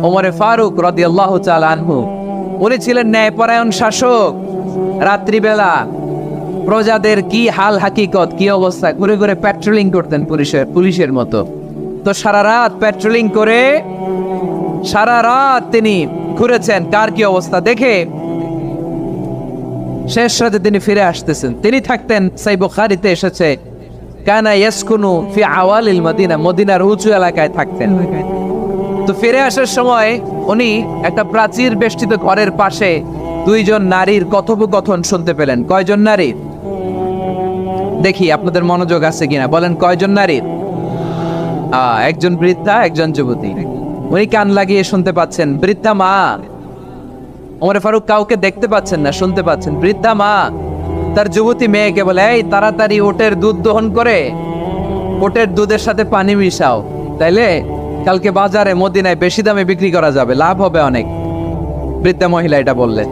ওমরে ফারুক রাদিয়াল্লাহু তাআলা আনহু, উনি ছিলেন ন্যায়পরায়ণ শাসক। রাত্রিবেলা প্রজাদের কি হাল হাকিকত, কি অবস্থা, ঘুরে ঘুরে প্যাট্রোলিং করতেন পুলিশের মতো। তো সারা রাত প্যাট্রোলিং করে সারা রাত তিনি ঘুরেছেন কার কি অবস্থা দেখে। শেষ রাতে তিনি ফিরে আসতেছেন। তিনি থাকতেন, সাই বুখারীতে এসেছে, কানা ইয়াসকুনু ফি আওয়ালিল মদিনা, মদিনার উঁচু এলাকায় থাকতেন। তো ফিরে আসার সময় উনি একটা প্রাচীর বেষ্টিত ঘরের পাশে দুইজন নারীর কথোপকথন শুনতে পেলেন। কয়জন নারীর? দেখি আপনাদের মনোযোগ আছে কিনা, বলেন কয়জন নারীর? একজন বৃদ্ধা, একজন যুবতী। উনি কান লাগিয়ে শুনতে পাচ্ছেন। বৃদ্ধা মা, ওমর ফারুক কাউকে দেখতে পাচ্ছেন না, শুনতে পাচ্ছেন। বৃদ্ধা মা তার যুবতী মেয়েকে বলে, এই তাড়াতাড়ি ওটের দুধ দহন করে ওটের দুধের সাথে পানি মিশাও, তাইলে কালকে বাজারে মদিনায় বেশি দামে বিক্রি করা যাবে, লাভ হবে অনেক। বৃদ্ধা মহিলা এটা বললেন।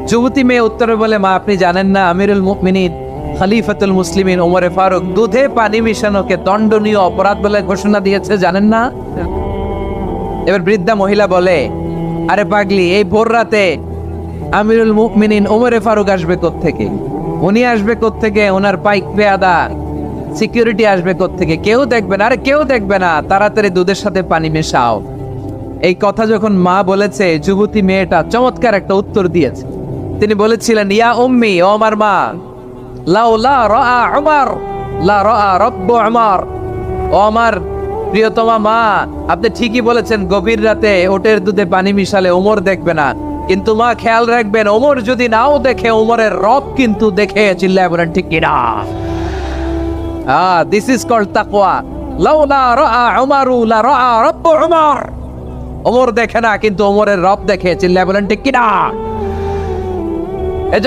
যুবতী মেয়ে উত্তরে বলে, মা আপনি জানেন না আমিরুল মুমিনিন খলিফাতুল মুসলিমিন ওমরে ফারুক দুধে পানি মিশানোকে দণ্ডনীয় অপরাধ বলে ঘোষণা দিয়েছে, জানেন না? এবার বৃদ্ধা মহিলা বলে, আরে পাগলি, এই ভোর রাতে আমিরুল মুমিনিন ওমরে ফারুক আসবে কোত্থেকে? উনি আসবে কোত্থেকে? ওনার পাইক পেয়াদা সিকিউরিটি আসবে কোত্থেকে? কেউ দেখবে না। আরে কেউ দেখবে না, তাড়াতাড়ি দুধের সাথে পানি মেশাও। এই কথা যখন মা বলেছে, যুবতী মেয়েটা চমৎকার একটা উত্তর দিয়েছে। তিনি বলেছিলেন, ইয়া উম্মি, ও আমার মা, লাউলা রাআ উমর লা রাআ রব্বু উমর। ও আমার প্রিয়তমা মা, আপনি ঠিকই বলেছেন, গভীর রাতে ওটের দুধে পানি মিশালে ওমর দেখবে না, কিন্তু মা খেয়াল রাখবেন, ওমর যদি নাও দেখে, ওমরের রব কিন্তু দেখে। চিল্লায় বলেন ঠিক কিনা? দিস ইজ কল্ড তাকওয়া। লাউলা রাআ উমরু লা রাআ রব্বু উমর। ওমর দেখে না, কিন্তু ওমরের রব দেখে। চিল্লায় বলেন ঠিক কিনা? এজন্য